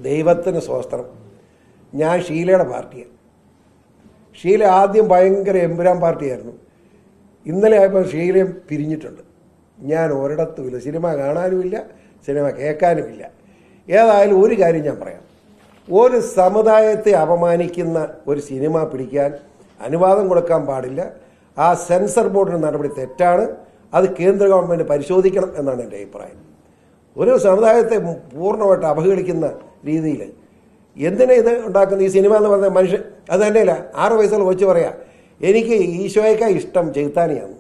ദൈവത്തിന് സ്വസ്ത്രം. ഞാൻ ഷീലയുടെ പാർട്ടിയാണ്. ഷീല ആദ്യം ഭയങ്കര എമ്പുരാൻ പാർട്ടിയായിരുന്നു. ഇന്നലെ ആയപ്പോൾ ഷീലയും പിരിഞ്ഞിട്ടുണ്ട്. ഞാൻ ഒരിടത്തുമില്ല, സിനിമ കാണാനുമില്ല, സിനിമ കേൾക്കാനുമില്ല. ഏതായാലും ഒരു കാര്യം ഞാൻ പറയാം, ഒരു സമുദായത്തെ അപമാനിക്കുന്ന ഒരു സിനിമ പിടിക്കാൻ അനുവാദം കൊടുക്കാൻ പാടില്ല. ആ സെൻസർ ബോർഡിൻ്റെ നടപടി തെറ്റാണ്. അത് കേന്ദ്ര ഗവൺമെൻറ് പരിശോധിക്കണം എന്നാണ് എൻ്റെ അഭിപ്രായം. ഒരു സമുദായത്തെ പൂർണ്ണമായിട്ട് അവഹേളിക്കുന്ന രീതിയിൽ എന്തിനാ ഇത് ഉണ്ടാക്കുന്ന ഈ സിനിമ എന്ന് പറഞ്ഞ മനുഷ്യൻ അത് തന്നെയല്ല. 6 വയസ്സുള്ള കൊച്ചു പറയാ എനിക്ക് ഈശോയേക്കാൾ ഇഷ്ടം ചെകുത്താനിയാണ്.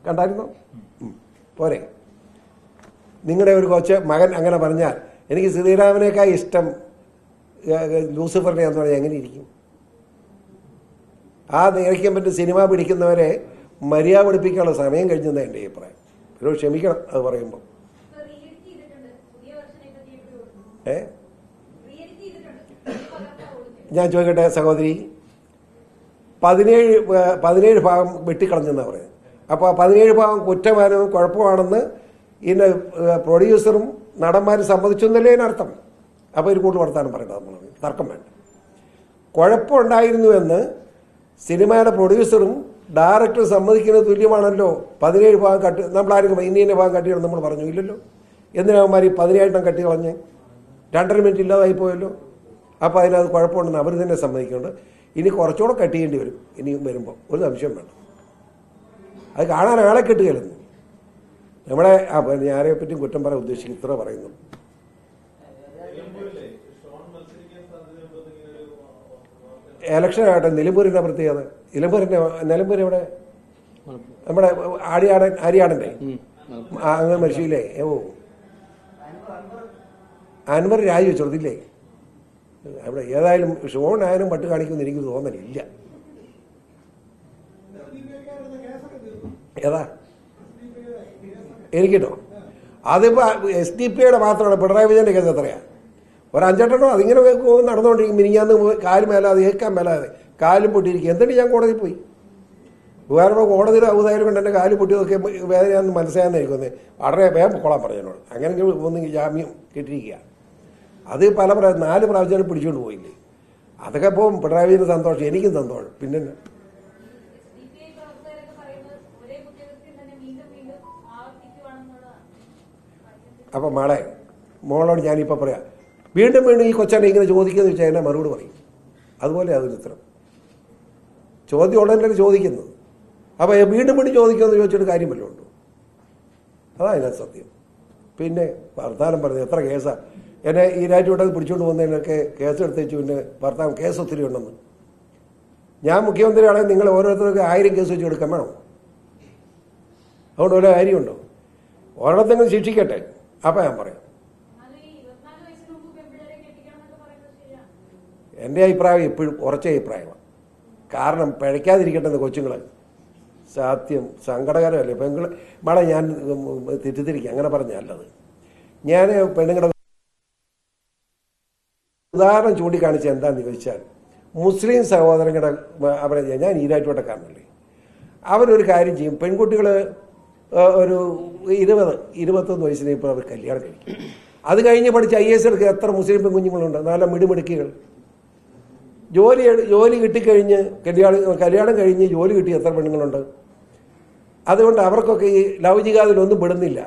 കണ്ടായിരുന്നോ? പോരെ. നിങ്ങളുടെ ഒരു കൊച്ചു മകൻ അങ്ങനെ പറഞ്ഞാൽ എനിക്ക് ശ്രീരാമനേക്കാൾ ഇഷ്ടം ലൂസിഫറിനെയാന്ന് പറഞ്ഞാൽ എങ്ങനെ ഇരിക്കും? ആ നിരക്കാൻ പറ്റും സിനിമ പിടിക്കുന്നവരെ മര്യാദ പഠിപ്പിക്കാനുള്ള സമയം കഴിഞ്ഞെന്ന് എൻ്റെ അഭിപ്രായം. ഒരു ക്ഷമിക്കണം അത് പറയുമ്പോൾ. ഞാൻ ചോദിക്കട്ടെ സഹോദരി, 17 ഭാഗം വെട്ടിക്കളഞ്ഞെന്നാണ് പറയുന്നത്. അപ്പോൾ 17 ഭാഗം കുറ്റമാനും കുഴപ്പമാണെന്ന് ഇതിൻ്റെ പ്രൊഡ്യൂസറും നടന്മാരും സമ്മതിച്ചു എന്നല്ലേ അതിനർത്ഥം. അപ്പോൾ ഒരു കൂടുതൽ വർത്താനം പറയണ്ട, നമ്മൾ തർക്കം വേണ്ട. കുഴപ്പമുണ്ടായിരുന്നുവെന്ന് സിനിമയുടെ പ്രൊഡ്യൂസറും ഡയറക്ടറും സമ്മതിക്കുന്നത് തുല്യമാണല്ലോ. 17 ഭാഗം കട്ട് നമ്മളാരും ഇന്ന ഭാഗം കട്ടിയാണ് നമ്മൾ പറഞ്ഞു ഇല്ലല്ലോ. എന്തിനാവന്മാർ 17 കട്ടി കളഞ്ഞ് 2.5 മിനിറ്റ് ഇല്ലാതായി പോയല്ലോ. അപ്പോൾ അതിനകത്ത് കുഴപ്പമുണ്ടെന്ന് അവർ തന്നെ സമ്മതിക്കുന്നുണ്ട്. ഇനി കുറച്ചുകൂടെ കട്ട് ചെയ്യേണ്ടി വരും ഇനിയും വരുമ്പോൾ, ഒരു സംശയം വേണ്ട. അത് കാണാൻ ആളെ കിട്ടുകയല്ലെന്ന് നമ്മളെ ആരെയെ പറ്റിയും കുറ്റം പറയാൻ ഉദ്ദേശിക്കും, ഇത്ര പറയുന്നു. ഇലക്ഷൻ ആകട്ടെ. നിലമ്പൂരിൻ്റെ പ്രത്യേകത, നിലമ്പൂർ എവിടെ? നമ്മുടെ ആര്യാടൻ്റെ അങ്ങനെ മരിച്ചില്ലേ? അൻവർ രാജിവെച്ചോളത്തില്ലേ അവിടെ? ഏതായാലും ഷോൺ ആയാലും പട്ട് കാണിക്കുമെന്ന് എനിക്ക് തോന്നലില്ല. ഏതാ എനിക്കിട്ടോ? അതിപ്പോൾ SDP മാത്രമാണ്. പിണറായി വിജയൻ്റെ കേസ് എത്രയാണ്? ഒരു 5-8 അതിങ്ങനെ നടന്നുകൊണ്ടിരിക്കും. മിനിഞ്ഞാന്ന് കാലും മേലാതെ ഏക്കാൻ മേലാതെ കാലും പൊട്ടിയിരിക്കും. എന്നിട്ട് ഞാൻ കോടതിയിൽ പോയി. വേറെ കോടതിയിൽ ഔദാര്യം കൊണ്ട് എൻ്റെ കാല് പൊട്ടിയതൊക്കെ വേദനയാണെന്ന് മനസ്സിലാകുന്നതായിരിക്കും. വളരെ വേഗം പൊക്കോളാൻ പറഞ്ഞോളൂ. അങ്ങനെ ഒന്നും ജാമ്യം കിട്ടിയിരിക്കുക. അത് 4 പ്രാവശ്യം പിടിച്ചുകൊണ്ട് പോയില്ലേ. അതൊക്കെ പോകും. പിണറായി വിജയന് സന്തോഷം, എനിക്കും സന്തോഷം. പിന്നെ അപ്പം മോളോട് ഞാനിപ്പോൾ പറയാം, വീണ്ടും ഈ കൊച്ചാനെ ഇങ്ങനെ ചോദിക്കുന്നത് വെച്ചാൽ എന്നെ മറുപടി പറയും. അതുപോലെ അതൊരു ഉത്തരം ചോദ്യം ഉടനെ ചോദിക്കുന്നത്. അപ്പോൾ വീണ്ടും ചോദിക്കുമെന്ന് ചോദിച്ചിട്ട് കാര്യം വല്ലതും ഉണ്ടോ? അതാ അതിനകത്ത് സത്യം. പിന്നെ വർത്താനം പറഞ്ഞത് എത്ര കേസാണ്. എന്നെ ഈ രാജ്യത്തോട്ടത് പിടിച്ചുകൊണ്ട് പോകുന്നതിനൊക്കെ കേസെടുത്ത് വെച്ചു. പിന്നെ ഭർത്താവ് കേസ് ഒത്തിരി ഉണ്ടെന്ന്. ഞാൻ മുഖ്യമന്ത്രിയാണെങ്കിൽ നിങ്ങൾ ഓരോരുത്തർക്ക് 1000 കേസ് വെച്ച് എടുക്കാൻ വേണം. അതുകൊണ്ട് വല്ല കാര്യമുണ്ടോ? ഒരിടത്തെങ്കിലും ശിക്ഷിക്കട്ടെ. അപ്പം ഞാൻ പറയാം. എൻ്റെ അഭിപ്രായം എപ്പോഴും ഉറച്ച അഭിപ്രായമാണ്. കാരണം പിഴയ്ക്കാതിരിക്കട്ടെന്ന് കൊച്ചുങ്ങൾ. സത്യം സങ്കടകരമല്ലേ പെണ്ണുങ്ങൾ ഞാൻ തെറ്റിദ്ധരിക്കുക അങ്ങനെ പറഞ്ഞല്ലത്. ഞാൻ പെണ്ണുങ്ങളുടെ ഉദാഹരണം ചൂണ്ടിക്കാണിച്ച എന്താണെന്ന് ചോദിച്ചാൽ, മുസ്ലിം സഹോദരങ്ങളുടെ അവരെ ഞാൻ ഈരാറ്റുപേട്ടക്കാരനല്ലേ, അവരൊരു കാര്യം ചെയ്യും. പെൺകുട്ടികൾ ഒരു 20-21 വയസ്സിന് ഇപ്പോൾ അവർ കല്യാണം കഴിക്കും. അത് കഴിഞ്ഞ് പഠിച്ച് IAS എടുക്കുക എത്ര മുസ്ലിം പെൺകുഞ്ഞുങ്ങളുണ്ട്, നല്ല മിടുമിടുക്കികൾ. ജോലി കിട്ടിക്കഴിഞ്ഞ് കല്യാണം കഴിഞ്ഞ് ജോലി കിട്ടി എത്ര പെണ്ണുങ്ങളുണ്ട്. അതുകൊണ്ട് അവർക്കൊക്കെ ഈ ലൗകികാതിലൊന്നും പെടുന്നില്ല.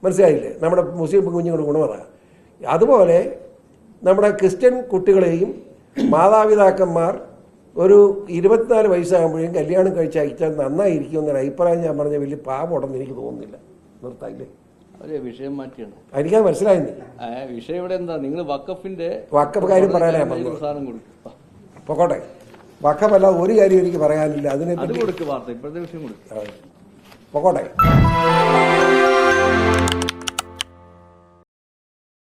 മനസ്സിലായില്ലേ? നമ്മുടെ മുസ്ലിം കുഞ്ഞുങ്ങളുടെ ഗുണമതാണ്. അതുപോലെ നമ്മുടെ ക്രിസ്ത്യൻ കുട്ടികളെയും മാതാപിതാക്കന്മാർ ഒരു 24 വയസ്സാകുമ്പോഴേക്കും കല്യാണം കഴിച്ചയച്ചാൽ നന്നായിരിക്കും എന്നൊരു അഭിപ്രായം ഞാൻ പറഞ്ഞ വലിയ പാപമുണ്ടെന്ന് എനിക്ക് തോന്നുന്നില്ല. നിർത്തായില്ലേ? വിഷയം മാറ്റിയാണ്. എനിക്കത് മനസ്സിലായിരുന്നില്ല. വിഷയം ഇവിടെ എന്താ, നിങ്ങൾ വക്കഫ് കാര്യം പറയാനാ പൊക്കോട്ടെ. വക്കഫല്ല ഒരു കാര്യം എനിക്ക് പറയാനില്ല. അതിനെ കൊടുക്കുക വാർത്ത ഇപ്പോഴത്തെ വിഷയം കൊടുക്കുക പൊക്കോട്ടെ.